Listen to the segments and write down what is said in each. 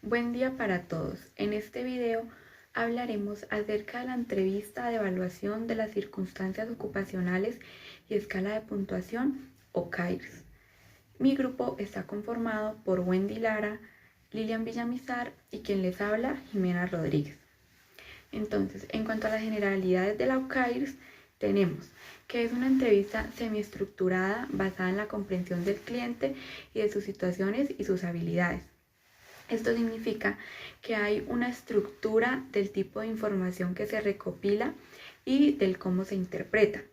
Buen día para todos. En este video hablaremos acerca de la entrevista de evaluación de las circunstancias ocupacionales y escala de puntuación o CAIRS. Mi grupo está conformado por Wendy Lara, Lilian Villamizar y quien les habla, Jimena Rodríguez. Entonces, en cuanto a las generalidades de la OCAIRS, tenemos que es una entrevista semiestructurada basada en la comprensión del cliente y de sus situaciones y sus habilidades. Esto significa que hay una estructura del tipo de información que se recopila y del cómo se interpreta.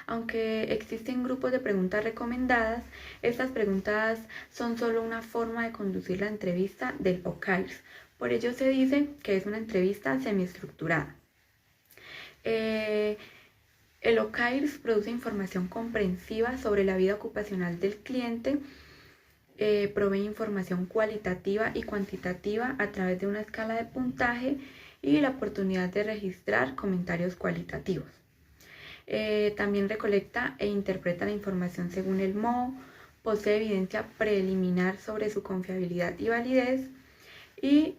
Aunque existen grupos de preguntas recomendadas, estas preguntas son solo una forma de conducir la entrevista del OCAIRS. Por ello se dice que es una entrevista semiestructurada. El OCAIRS produce información comprensiva sobre la vida ocupacional del cliente, provee información cualitativa y cuantitativa a través de una escala de puntaje y la oportunidad de registrar comentarios cualitativos. También recolecta e interpreta la información según el modo, posee evidencia preliminar sobre su confiabilidad y validez y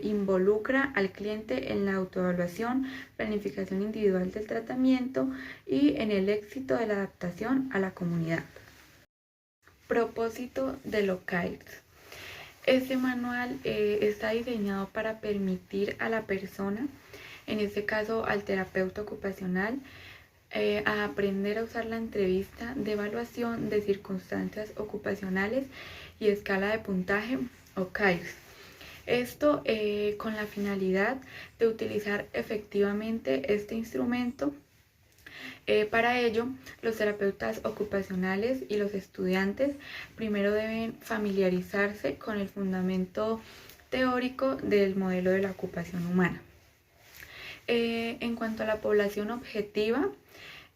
involucra al cliente en la autoevaluación, planificación individual del tratamiento y en el éxito de la adaptación a la comunidad. Propósito de OCAIRS. Este manual está diseñado para permitir a la persona, en este caso al terapeuta ocupacional, a aprender a usar la entrevista de evaluación de circunstancias ocupacionales y escala de puntaje OCAIRS. Esto con la finalidad de utilizar efectivamente este instrumento. Para ello, los terapeutas ocupacionales y los estudiantes primero deben familiarizarse con el fundamento teórico del modelo de la ocupación humana. En cuanto a la población objetiva,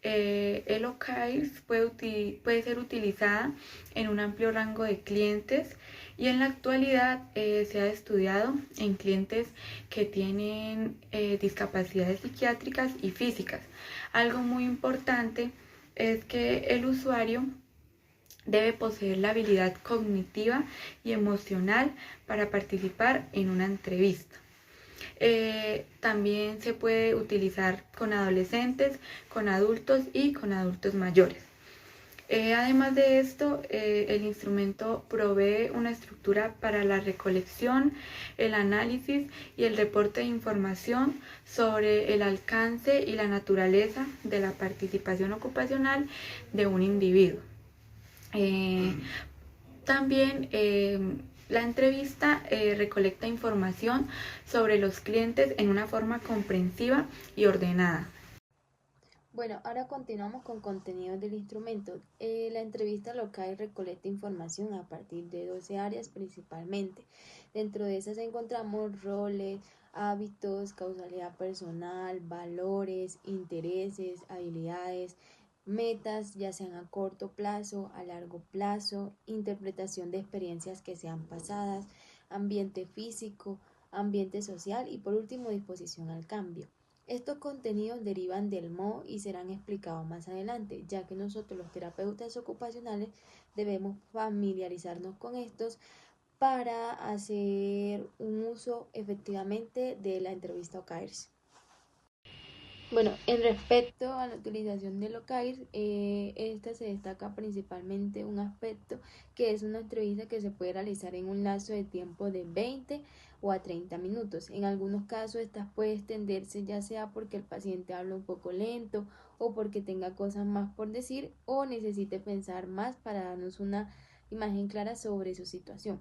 el OCAIRS puede ser utilizada en un amplio rango de clientes y en la actualidad se ha estudiado en clientes que tienen discapacidades psiquiátricas y físicas. Algo muy importante es que el usuario debe poseer la habilidad cognitiva y emocional para participar en una entrevista. También se puede utilizar con adolescentes, con adultos y con adultos mayores. Además de esto, el instrumento provee una estructura para la recolección, el análisis y el reporte de información sobre el alcance y la naturaleza de la participación ocupacional de un individuo. También la entrevista recolecta información sobre los clientes en una forma comprensiva y ordenada. Bueno, ahora continuamos con contenidos del instrumento. La entrevista local recolecta información a partir de 12 áreas principalmente. Dentro de esas encontramos roles, hábitos, causalidad personal, valores, intereses, habilidades, metas, ya sean a corto plazo, a largo plazo, interpretación de experiencias que sean pasadas, ambiente físico, ambiente social y por último disposición al cambio. Estos contenidos derivan del MO y serán explicados más adelante, ya que nosotros los terapeutas ocupacionales debemos familiarizarnos con estos para hacer un uso efectivamente de la entrevista OCAIRS. Bueno, en respecto a la utilización de OCAIRS, esta se destaca principalmente un aspecto que es una entrevista que se puede realizar en un lapso de tiempo de 20 o a 30 minutos. En algunos casos estas puede extenderse ya sea porque el paciente habla un poco lento o porque tenga cosas más por decir o necesite pensar más para darnos una imagen clara sobre su situación.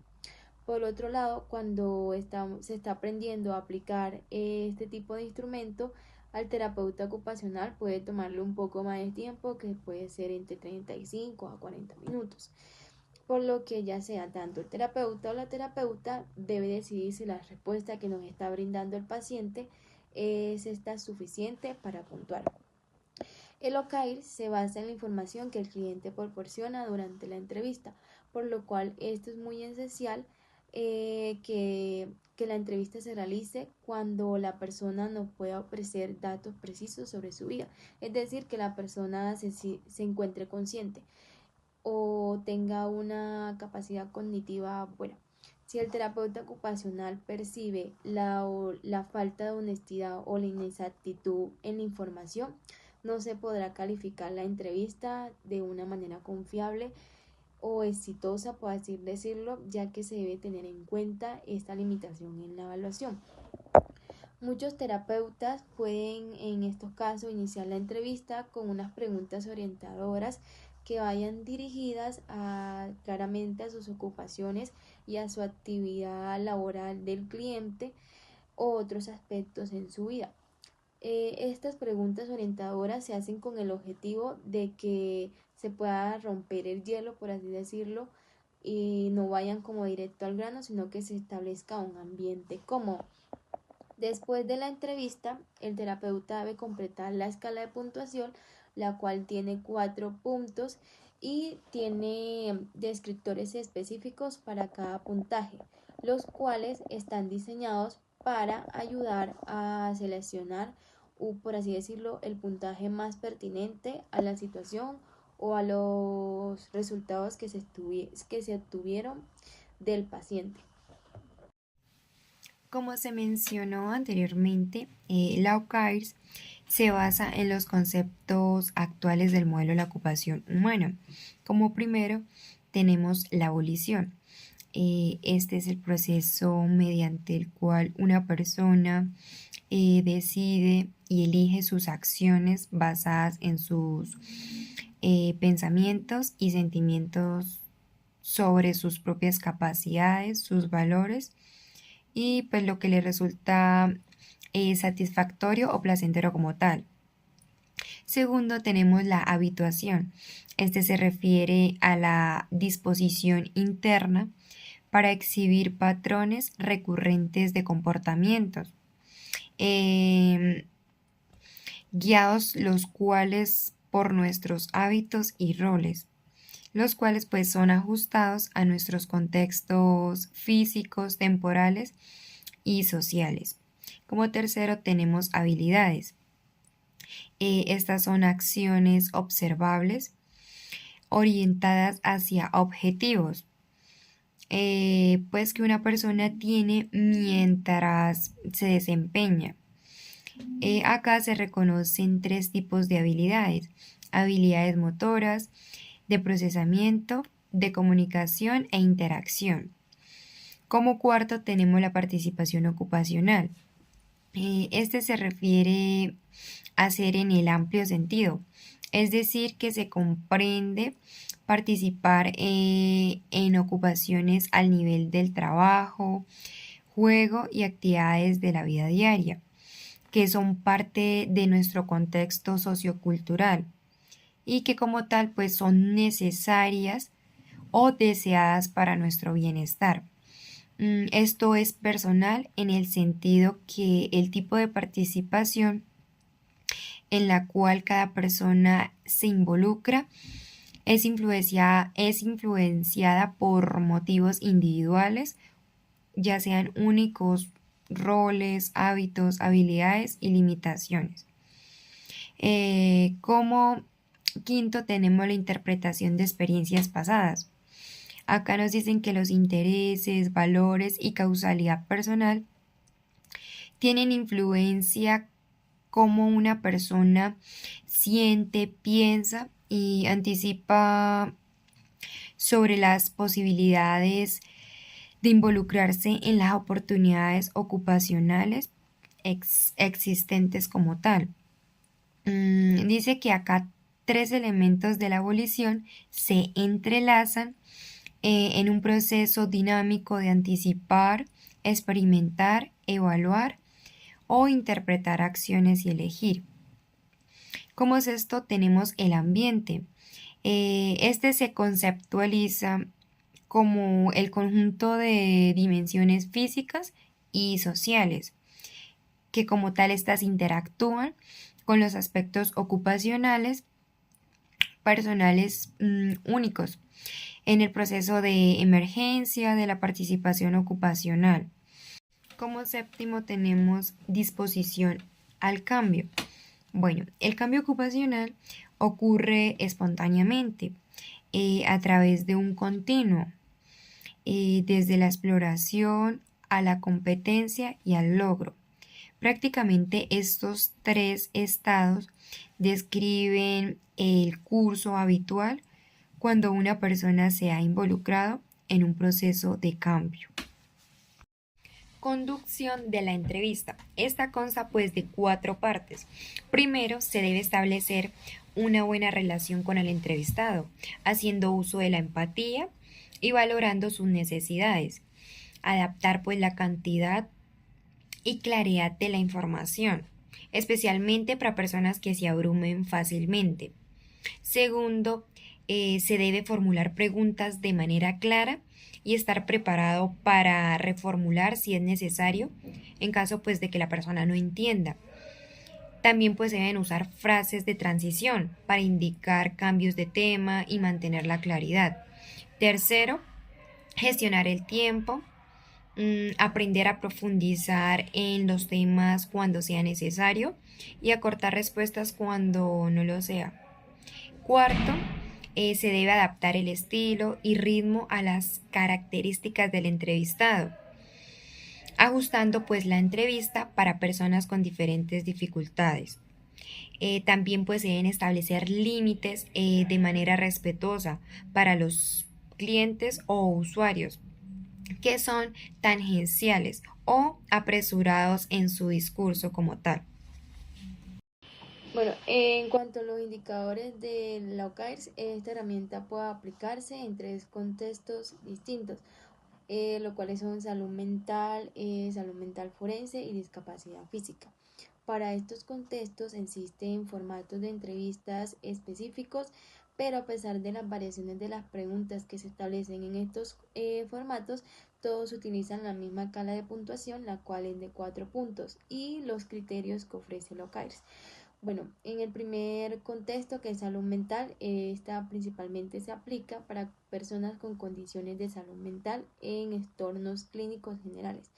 Por otro lado, cuando se está aprendiendo a aplicar este tipo de instrumento, al terapeuta ocupacional puede tomarle un poco más de tiempo, que puede ser entre 35 a 40 minutos. Por lo que ya sea tanto el terapeuta o la terapeuta debe decidir si la respuesta que nos está brindando el paciente es esta suficiente para puntuar. El OCAIR se basa en la información que el cliente proporciona durante la entrevista, por lo cual esto es muy esencial que la entrevista se realice cuando la persona nos pueda ofrecer datos precisos sobre su vida, es decir, que la persona se encuentre consciente o tenga una capacidad cognitiva buena. Si el terapeuta ocupacional percibe la falta de honestidad o la inexactitud en la información, no se podrá calificar la entrevista de una manera confiable o exitosa, por así decirlo, ya que se debe tener en cuenta esta limitación en la evaluación. Muchos terapeutas pueden en estos casos iniciar la entrevista con unas preguntas orientadoras que vayan dirigidas claramente a sus ocupaciones y a su actividad laboral del cliente o otros aspectos en su vida. Estas preguntas orientadoras se hacen con el objetivo de que se pueda romper el hielo, por así decirlo, y no vayan como directo al grano, sino que se establezca un ambiente cómodo. Después de la entrevista, el terapeuta debe completar la escala de puntuación, la cual tiene 4 puntos y tiene descriptores específicos para cada puntaje, los cuales están diseñados para ayudar a seleccionar, por así decirlo, el puntaje más pertinente a la situación o a los resultados que se obtuvieron del paciente. Como se mencionó anteriormente, la OKRs se basa en los conceptos actuales del modelo de la ocupación humana. Como primero, tenemos la abolición. Este es el proceso mediante el cual una persona decide y elige sus acciones basadas en sus pensamientos y sentimientos sobre sus propias capacidades, sus valores y pues lo que le resulta satisfactorio o placentero como tal. Segundo, tenemos la habituación. Este se refiere a la disposición interna para exhibir patrones recurrentes de comportamientos, guiados los cuales por nuestros hábitos y roles, los cuales pues son ajustados a nuestros contextos físicos, temporales y sociales. Como tercero tenemos habilidades. Estas son acciones observables orientadas hacia objetivos, pues que una persona tiene mientras se desempeña. Acá se reconocen 3 tipos de habilidades: habilidades motoras, de procesamiento, de comunicación e interacción. Como cuarto tenemos la participación ocupacional. Este se refiere a ser en el amplio sentido, es decir, que se comprende participar en ocupaciones al nivel del trabajo, juego y actividades de la vida diaria, que son parte de nuestro contexto sociocultural y que como tal pues son necesarias o deseadas para nuestro bienestar. Esto es personal en el sentido que el tipo de participación en la cual cada persona se involucra es influenciada por motivos individuales, ya sean únicos, roles, hábitos, habilidades y limitaciones. Como quinto tenemos la interpretación de experiencias pasadas. Acá nos dicen que los intereses, valores y causalidad personal tienen influencia cómo una persona siente, piensa y anticipa sobre las posibilidades de involucrarse en las oportunidades ocupacionales existentes como tal. Dice que acá 3 elementos de la abolición se entrelazan en un proceso dinámico de anticipar, experimentar, evaluar o interpretar acciones y elegir. ¿Cómo es esto? Tenemos el ambiente. Este se conceptualiza como el conjunto de dimensiones físicas y sociales, que como tal estas interactúan con los aspectos ocupacionales, personales únicos en el proceso de emergencia de la participación ocupacional. Como séptimo tenemos disposición al cambio. Bueno, el cambio ocupacional ocurre espontáneamente a través de un continuo. desde la exploración a la competencia y al logro. Prácticamente estos tres estados describen el curso habitual cuando una persona se ha involucrado en un proceso de cambio. Conducción de la entrevista. Esta consta pues de 4 partes. Primero, se debe establecer una buena relación con el entrevistado, haciendo uso de la empatía y valorando sus necesidades. Adaptar pues la cantidad y claridad de la información, especialmente para personas que se abrumen fácilmente. Segundo, se debe formular preguntas de manera clara y estar preparado para reformular si es necesario en caso pues de que la persona no entienda. También pues deben usar frases de transición para indicar cambios de tema y mantener la claridad. Tercero, gestionar el tiempo, aprender a profundizar en los temas cuando sea necesario y acortar respuestas cuando no lo sea. Cuarto, se debe adaptar el estilo y ritmo a las características del entrevistado, ajustando pues la entrevista para personas con diferentes dificultades. También pues se deben establecer límites de manera respetuosa para los clientes o usuarios que son tangenciales o apresurados en su discurso como tal. Bueno, en cuanto a los indicadores de la OKRs, esta herramienta puede aplicarse en 3 contextos distintos, los cuales son salud mental forense y discapacidad física. Para estos contextos existen formatos de entrevistas específicos, pero a pesar de las variaciones de las preguntas que se establecen en estos formatos, todos utilizan la misma escala de puntuación, la cual es de 4 puntos, y los criterios que ofrece el OKRs. Bueno, en el primer contexto, que es salud mental, esta principalmente se aplica para personas con condiciones de salud mental en entornos clínicos generales,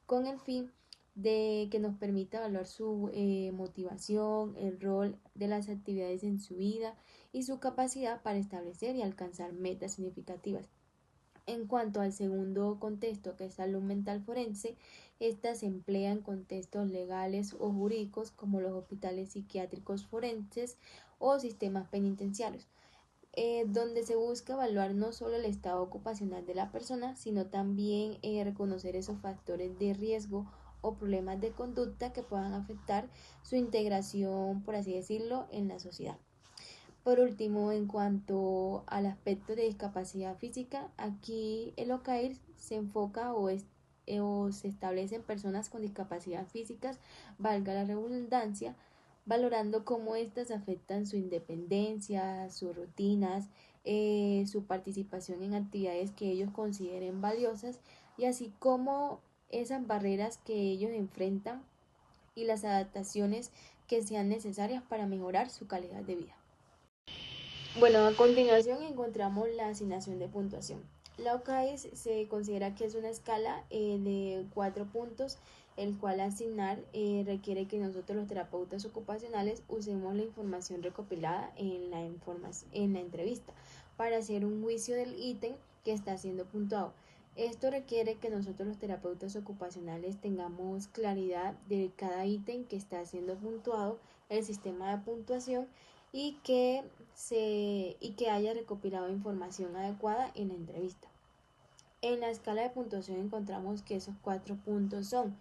con el fin de que nos permita evaluar su motivación, el rol de las actividades en su vida y su capacidad para establecer y alcanzar metas significativas. En cuanto al segundo contexto, que es salud mental forense, esta se emplea en contextos legales o jurídicos como los hospitales psiquiátricos forenses o sistemas penitenciarios, donde se busca evaluar no solo el estado ocupacional de la persona, sino también reconocer esos factores de riesgo o problemas de conducta que puedan afectar su integración, por así decirlo, en la sociedad. Por último, en cuanto al aspecto de discapacidad física, aquí el OKR se enfoca o se establece en personas con discapacidad físicas, valga la redundancia, valorando cómo éstas afectan su independencia, sus rutinas, su participación en actividades que ellos consideren valiosas y así como esas barreras que ellos enfrentan y las adaptaciones que sean necesarias para mejorar su calidad de vida. Bueno, a continuación encontramos la asignación de puntuación. La OKS se considera que es una escala de 4 puntos, el cual asignar requiere que nosotros los terapeutas ocupacionales usemos la información recopilada en la entrevista para hacer un juicio del ítem que está siendo puntuado. Esto requiere que nosotros los terapeutas ocupacionales tengamos claridad de cada ítem que está siendo puntuado, el sistema de puntuación y que haya recopilado información adecuada en la entrevista. En la escala de puntuación encontramos que esos 4 puntos son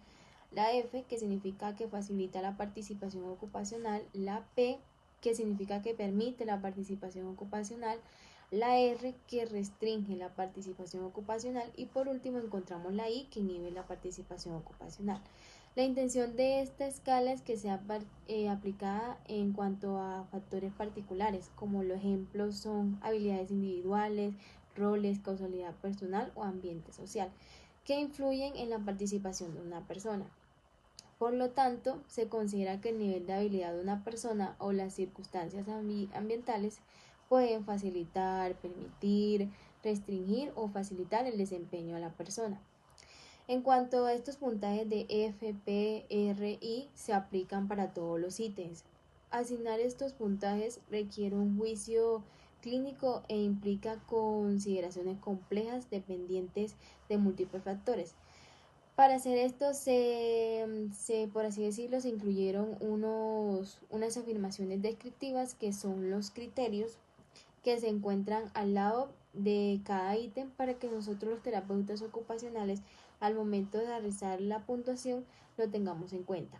la F, que significa que facilita la participación ocupacional, la P, que significa que permite la participación ocupacional, la R, que restringe la participación ocupacional, y por último encontramos la I, que inhibe la participación ocupacional. La intención de esta escala es que sea aplicada en cuanto a factores particulares, como los ejemplos son habilidades individuales, roles, causalidad personal o ambiente social, que influyen en la participación de una persona. Por lo tanto, se considera que el nivel de habilidad de una persona o las circunstancias ambientales pueden facilitar, permitir, restringir o facilitar el desempeño de la persona. En cuanto a estos puntajes de F, P, R, I, se aplican para todos los ítems. Asignar estos puntajes requiere un juicio clínico e implica consideraciones complejas dependientes de múltiples factores. Para hacer esto, por así decirlo, se incluyeron unas afirmaciones descriptivas que son los criterios que se encuentran al lado de cada ítem para que nosotros los terapeutas ocupacionales al momento de realizar la puntuación lo tengamos en cuenta.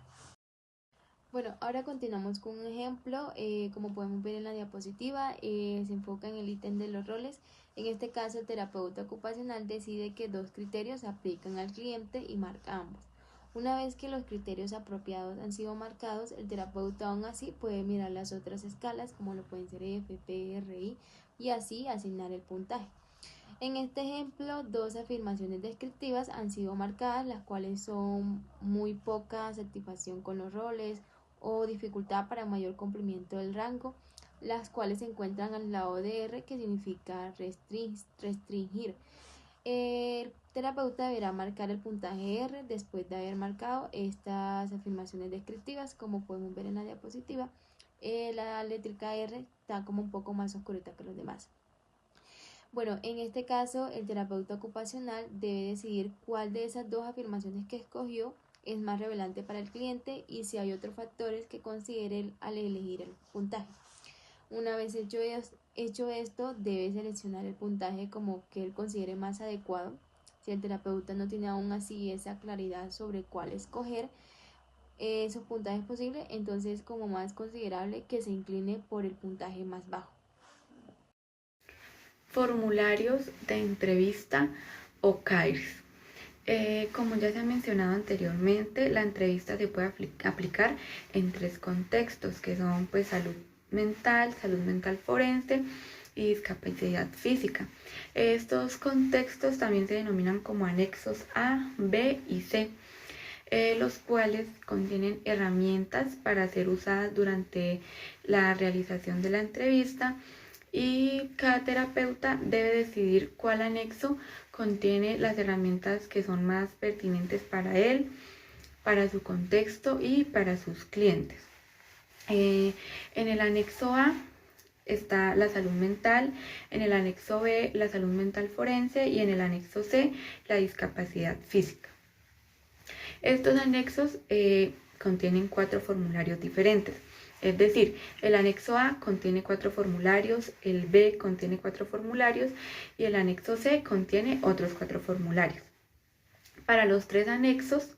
Bueno, ahora continuamos con un ejemplo, como podemos ver en la diapositiva, se enfoca en el ítem de los roles. En este caso, el terapeuta ocupacional decide que 2 criterios se aplican al cliente y marca ambos. Una vez que los criterios apropiados han sido marcados, el terapeuta aún así puede mirar las otras escalas, como lo pueden ser F, P, R, I, y así asignar el puntaje. En este ejemplo, 2 afirmaciones descriptivas han sido marcadas, las cuales son muy poca satisfacción con los roles o dificultad para mayor cumplimiento del rango, las cuales se encuentran al lado de R, que significa restringir. El terapeuta deberá marcar el puntaje R después de haber marcado estas afirmaciones descriptivas, como podemos ver en la diapositiva. La letra R está como un poco más oscurita que los demás. Bueno, en este caso, el terapeuta ocupacional debe decidir cuál de esas 2 afirmaciones que escogió es más relevante para el cliente y si hay otros factores que considere al elegir el puntaje. Una vez hecho esto, debe seleccionar el puntaje como que él considere más adecuado. Si el terapeuta no tiene aún así esa claridad sobre cuál escoger esos puntajes posibles, entonces como más considerable que se incline por el puntaje más bajo. Formularios de entrevista o CAIRS. Como ya se ha mencionado anteriormente, la entrevista se puede aplicar en 3 contextos, que son pues salud mental forense y discapacidad física. Estos contextos también se denominan como anexos A, B y C, los cuales contienen herramientas para ser usadas durante la realización de la entrevista, y cada terapeuta debe decidir cuál anexo contiene las herramientas que son más pertinentes para él, para su contexto y para sus clientes. En el anexo A está la salud mental, en el anexo B la salud mental forense y en el anexo C la discapacidad física. Estos anexos contienen 4 formularios diferentes. Es decir, el anexo A contiene 4 formularios, el B contiene 4 formularios y el anexo C contiene otros 4 formularios. Para los 3 anexos,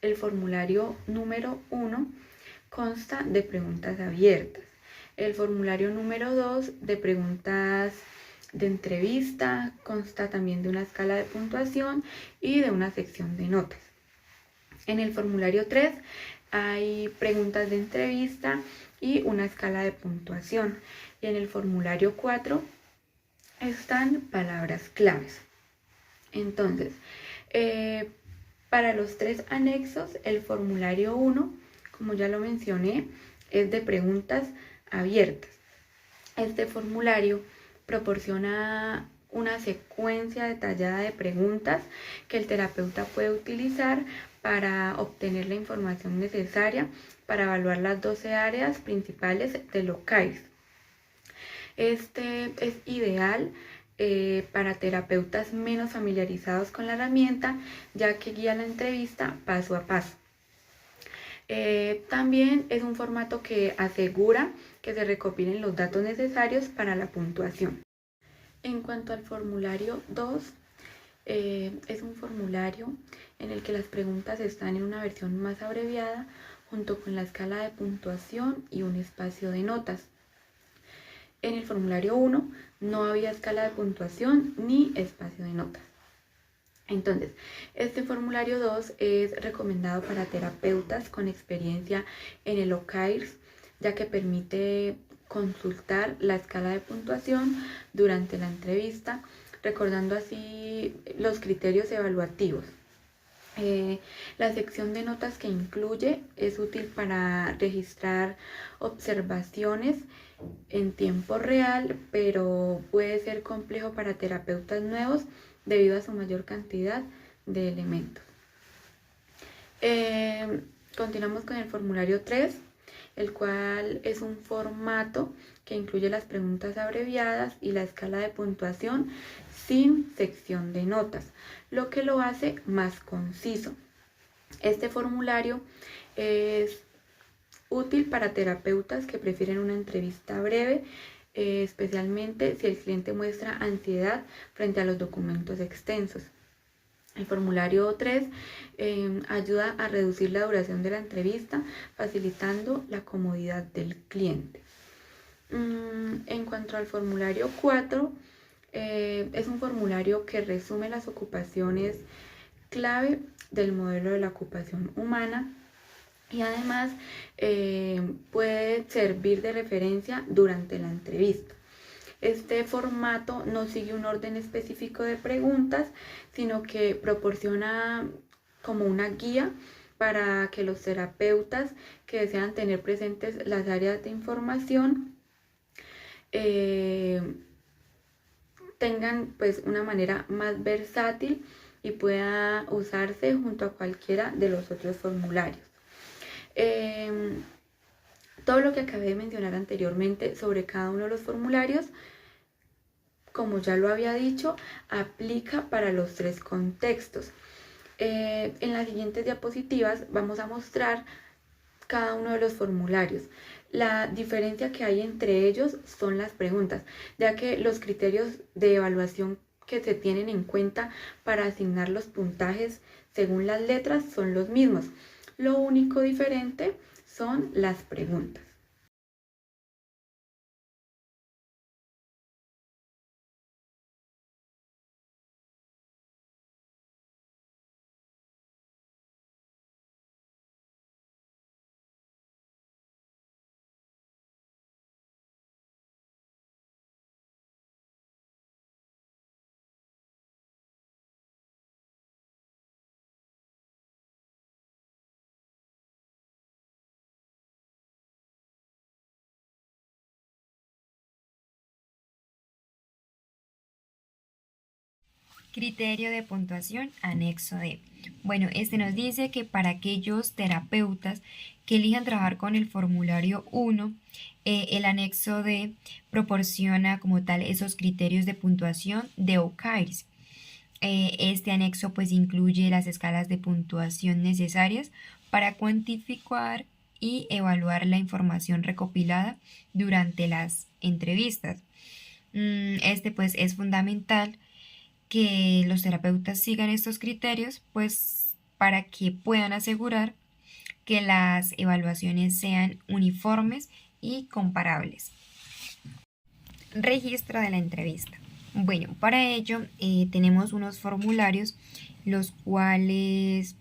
el formulario número 1 consta de preguntas abiertas, el formulario número 2 de preguntas de entrevista, consta también de una escala de puntuación y de una sección de notas. En el formulario 3 hay preguntas de entrevista y una escala de puntuación. Y en el formulario 4 están palabras claves. Entonces, para los 3 anexos, el formulario 1, como ya lo mencioné, es de preguntas abiertas. Este formulario proporciona una secuencia detallada de preguntas que el terapeuta puede utilizar para obtener la información necesaria para evaluar las 12 áreas principales de los CAIRS. Este es ideal para terapeutas menos familiarizados con la herramienta, ya que guía la entrevista paso a paso. También es un formato que asegura que se recopilen los datos necesarios para la puntuación. En cuanto al formulario 2, es un formulario en el que las preguntas están en una versión más abreviada junto con la escala de puntuación y un espacio de notas. En el formulario 1 no había escala de puntuación ni espacio de notas. Entonces, este formulario 2 es recomendado para terapeutas con experiencia en el OCAIRS, ya que permite consultar la escala de puntuación durante la entrevista, recordando así los criterios evaluativos. La sección de notas que incluye es útil para registrar observaciones en tiempo real, pero puede ser complejo para terapeutas nuevos debido a su mayor cantidad de elementos. Continuamos con el formulario 3. el cual es un formato que incluye las preguntas abreviadas y la escala de puntuación sin sección de notas, lo que lo hace más conciso. Este formulario es útil para terapeutas que prefieren una entrevista breve, especialmente si el cliente muestra ansiedad frente a los documentos extensos. El formulario 3 ayuda a reducir la duración de la entrevista, facilitando la comodidad del cliente. En cuanto al formulario 4, es un formulario que resume las ocupaciones clave del modelo de la ocupación humana y además puede servir de referencia durante la entrevista. Este formato no sigue un orden específico de preguntas, sino que proporciona como una guía para que los terapeutas que desean tener presentes las áreas de información tengan pues una manera más versátil y pueda usarse junto a cualquiera de los otros formularios. Todo lo que acabé de mencionar anteriormente sobre cada uno de los formularios, como ya lo había dicho, aplica para los 3 contextos. En las siguientes diapositivas vamos a mostrar cada uno de los formularios. La diferencia que hay entre ellos son las preguntas, ya que los criterios de evaluación que se tienen en cuenta para asignar los puntajes según las letras son los mismos. Lo único diferente son las preguntas. Criterio de puntuación, anexo D. Bueno, este nos dice que para aquellos terapeutas que elijan trabajar con el formulario 1, el anexo D proporciona como tal esos criterios de puntuación de OKIRS. Este anexo pues incluye las escalas de puntuación necesarias para cuantificar y evaluar la información recopilada durante las entrevistas. Este pues es fundamental que los terapeutas sigan estos criterios, pues para que puedan asegurar que las evaluaciones sean uniformes y comparables. Registro de la entrevista. Bueno, para ello tenemos unos formularios, los cuales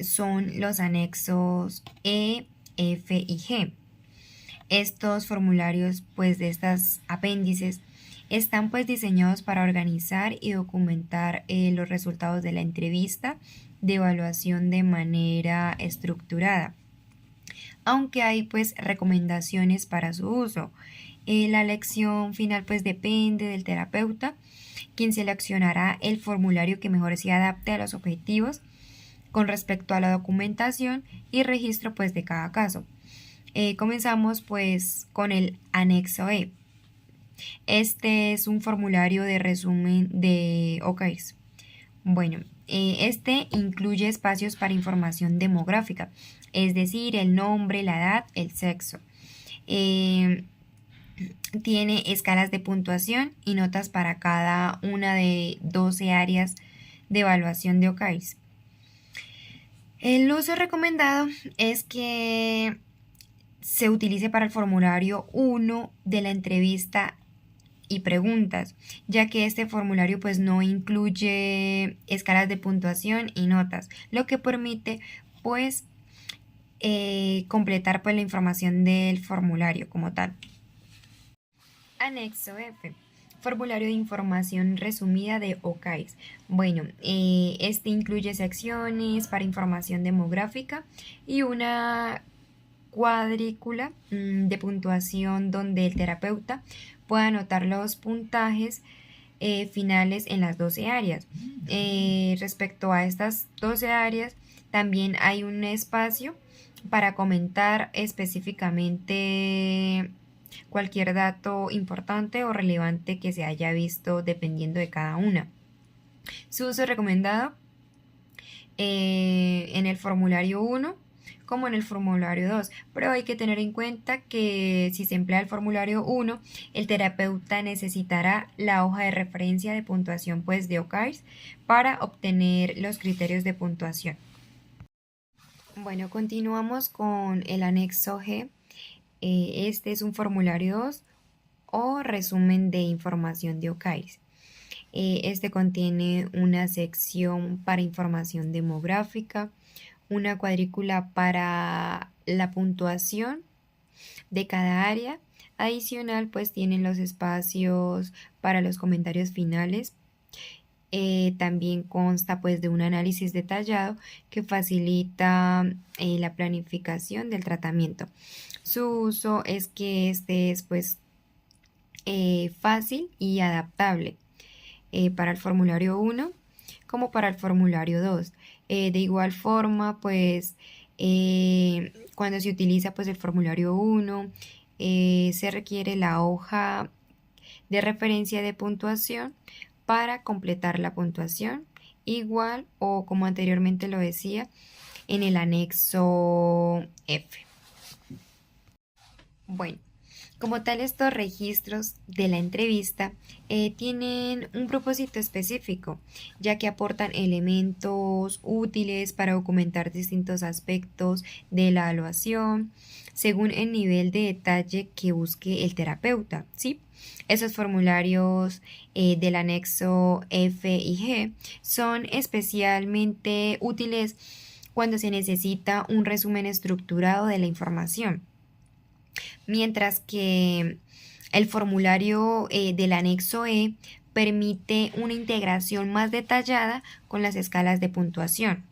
son los anexos E, F y G. Estos formularios, pues de estas apéndices, están pues diseñados para organizar y documentar los resultados de la entrevista de evaluación de manera estructurada, aunque hay pues recomendaciones para su uso. La elección final pues depende del terapeuta, quien seleccionará el formulario que mejor se adapte a los objetivos con respecto a la documentación y registro pues de cada caso. Comenzamos pues con el anexo E. Este es un formulario de resumen de OKIRS. Bueno, este incluye espacios para información demográfica, es decir, el nombre, la edad, el sexo. Tiene escalas de puntuación y notas para cada una de 12 áreas de evaluación de OKIRS. El uso recomendado es que se utilice para el formulario 1 de la entrevista y preguntas, ya que este formulario pues no incluye escalas de puntuación y notas, lo que permite pues completar pues la información del formulario como tal. Anexo F. Formulario de información resumida de OKIRS. Bueno, este incluye secciones para información demográfica y una cuadrícula de puntuación donde el terapeuta pueda anotar los puntajes finales en las 12 áreas. Respecto a estas 12 áreas, también hay un espacio para comentar específicamente cualquier dato importante o relevante que se haya visto dependiendo de cada una. Su uso recomendado en el formulario 1 como en el formulario 2, pero hay que tener en cuenta que si se emplea el formulario 1, el terapeuta necesitará la hoja de referencia de puntuación pues de OCAIRS para obtener los criterios de puntuación. Bueno, continuamos con el anexo G. Este es un formulario 2 o resumen de información de OCAIRS. Este contiene una sección para información demográfica, una cuadrícula para la puntuación de cada área. Adicional, pues tienen los espacios para los comentarios finales. También consta pues de un análisis detallado que facilita la planificación del tratamiento. Su uso es que este es pues fácil y adaptable para el formulario 1 como para el formulario 2. De igual forma, pues cuando se utiliza pues el formulario 1, se requiere la hoja de referencia de puntuación para completar la puntuación, igual o como anteriormente lo decía, en el anexo F. Bueno, como tal, estos registros de la entrevista tienen un propósito específico, ya que aportan elementos útiles para documentar distintos aspectos de la evaluación, según el nivel de detalle que busque el terapeuta, ¿sí? Esos formularios del anexo F y G son especialmente útiles cuando se necesita un resumen estructurado de la información, mientras que el formulario del anexo E permite una integración más detallada con las escalas de puntuación.